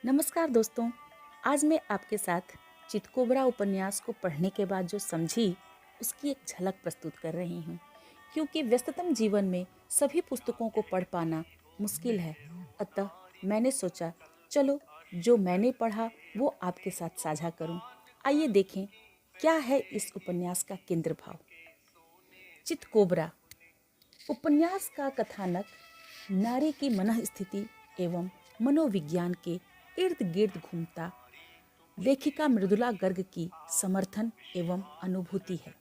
नमस्कार दोस्तों। आज मैं आपके साथ चितकोबरा उपन्यास को पढ़ने के बाद जो समझी उसकी एक झलक प्रस्तुत कर रही हूँ, क्योंकि व्यस्ततम जीवन में सभी पुस्तकों को पढ़ पाना मुश्किल है। अतः मैंने सोचा चलो जो मैंने पढ़ा वो आपके साथ साझा करूँ। आइए देखें क्या है इस उपन्यास का केंद्र भाव। चितकोबरा उपन्यास का कथानक नारी की मनःस्थिति एवं मनोविज्ञान के इर्द गिर्द घूमता लेखिका मृदुला गर्ग की समर्थन एवं अनुभूति है।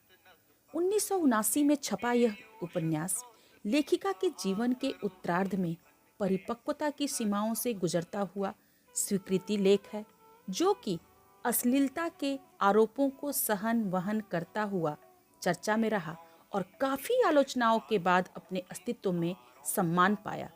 1979 में छपा यह उपन्यास लेखिका के जीवन के उत्तरार्ध में परिपक्वता की सीमाओं से गुजरता हुआ स्वीकृति लेख है, जो कि अश्लीलता के आरोपों को सहन वहन करता हुआ चर्चा में रहा और काफी आलोचनाओं के बाद अपने अस्तित्व में सम्मान पाया।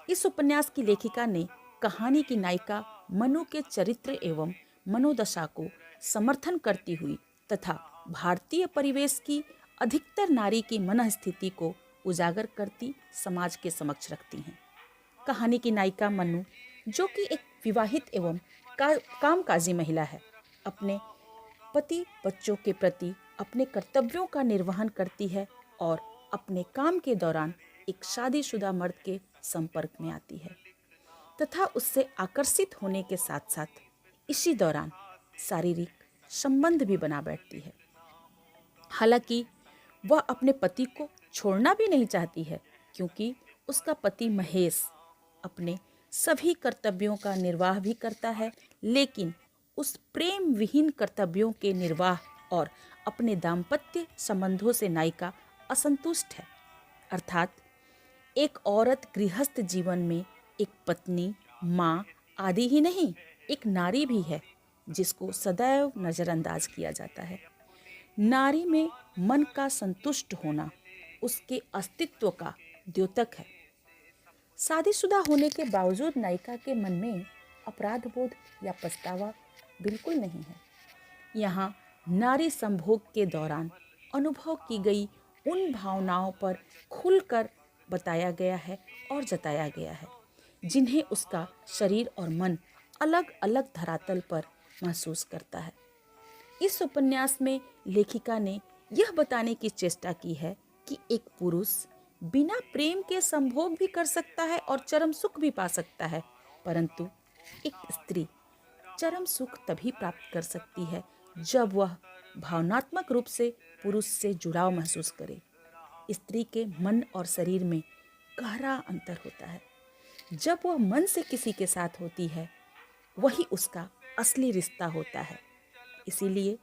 इस उपन्यास की लेखिका ने कहानी की नायिका मनु के चरित्र एवं मनोदशा को समर्थन करती हुई तथा भारतीय परिवेश की अधिकतर नारी की मनःस्थिति को उजागर करती समाज के समक्ष रखती हैं। कहानी की नायिका मनु, जो कि एक विवाहित एवं कामकाजी महिला है, अपने पति बच्चों के प्रति अपने कर्तव्यों का निर्वहन करती है और अपने काम के दौरान एक शादीशुदा मर्द के संपर्क में आती है तथा उससे आकर्षित होने के साथ साथ इसी दौरान शारीरिक संबंध भी बना बैठती है। हालांकि वह अपने पति को छोड़ना भी नहीं चाहती है, क्योंकि उसका पति महेश अपने सभी कर्तव्यों का निर्वाह भी करता है, लेकिन उस प्रेम विहीन कर्तव्यों के निर्वाह और अपने दाम्पत्य संबंधों से नायिका असंतुष्ट है। अर्थात एक औरत गृहस्थ जीवन में एक पत्नी, माँ आदि ही नहीं, एक नारी भी है जिसको सदैव नजरअंदाज किया जाता है। नारी में मन का संतुष्ट होना उसके अस्तित्व का द्योतक है। शादीशुदा होने के बावजूद नायिका के मन में अपराध बोध या पछतावा बिल्कुल नहीं है। यहाँ नारी संभोग के दौरान अनुभव की गई उन भावनाओं पर खुलकर बताया गया है और जताया गया है, जिन्हें उसका शरीर और मन अलग अलग धरातल पर महसूस करता है। इस उपन्यास में लेखिका ने यह बताने की चेष्टा की है कि एक पुरुष बिना प्रेम के संभोग भी कर सकता है और चरम सुख भी पा सकता है, परंतु एक स्त्री चरम सुख तभी प्राप्त कर सकती है जब वह भावनात्मक रूप से पुरुष से जुड़ाव महसूस करे। स्त्री के मन और शरीर में गहरा अंतर होता है। जब वह मन से किसी के साथ होती है, वही उसका असली रिश्ता होता है। इसीलिए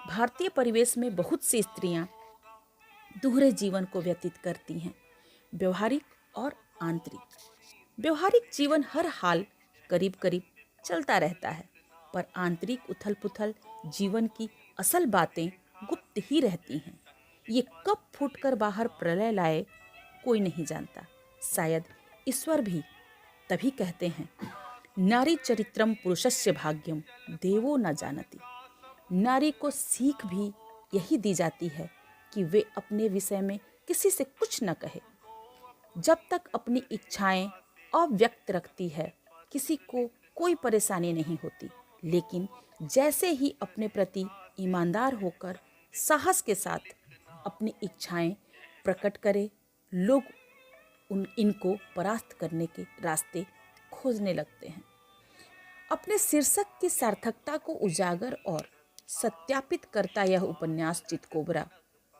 भारतीय परिवेश में बहुत सी स्त्रियां दोहरे जीवन को व्यतीत करती हैं, व्यवहारिक और आंतरिक। व्यवहारिक जीवन हर हाल करीब करीब चलता रहता है, पर आंतरिक उथल पुथल जीवन की असल बातें गुप्त ही रहती हैं। ये कब फूटकर बाहर प्रलय लाए कोई नहीं जानता। शायद ईश्वर भी तभी कहते हैं, नारी चरित्रम पुरुषस्य भाग्यम देवो न जानति। नारी को सीख भी यही दी जाती है कि वे अपने विषय में किसी से कुछ न कहे। जब तक अपनी इच्छाएं अव्यक्त रखती है, किसी को कोई परेशानी नहीं होती, लेकिन जैसे ही अपने प्रति ईमानदार होकर साहस के साथ अपनी इच्छाएं प्रकट करे, लोग इनको परास्त करने के रास्ते खोजने लगते हैं। अपने शीर्षक की सार्थकता को उजागर और सत्यापित करता यह उपन्यास चितकोबरा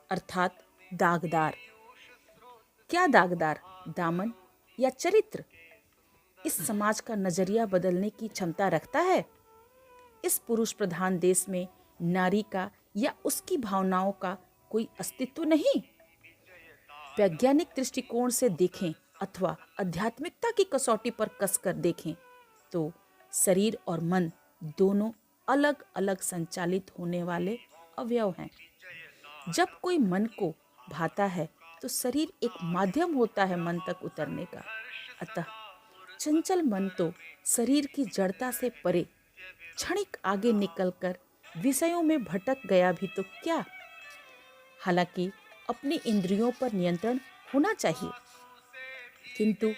अर्थात दागदार। क्या दागदार दामन या चरित्र इस समाज का नजरिया बदलने की क्षमता रखता है? इस पुरुष प्रधान देश में नारी का या उसकी भावनाओं का कोई अस्तित्व नहीं? वैज्ञानिक दृष्टिकोण से देखें अथवा आध्यात्मिकता की कसौटी पर कसकर देखें तो शरीर और मन दोनों अलग अलग संचालित होने वाले अवयव हैं। जब कोई मन को भाता है तो शरीर एक माध्यम होता है मन तक उतरने का। अतः चंचल मन तो शरीर की जड़ता से परे क्षणिक आगे निकलकर विषयों में भटक गया भी तो क्या। हालांकि अपनी इंद्रियों पर नियंत्रण होना चाहिए, किंतु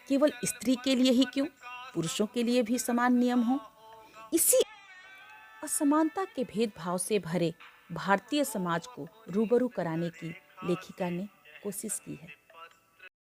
केवल स्त्री के लिए ही क्यों? पुरुषों के लिए भी समान नियम हों। इसी असमानता के भेदभाव से भरे भारतीय समाज को रूबरू कराने की लेखिका ने कोशिश की है।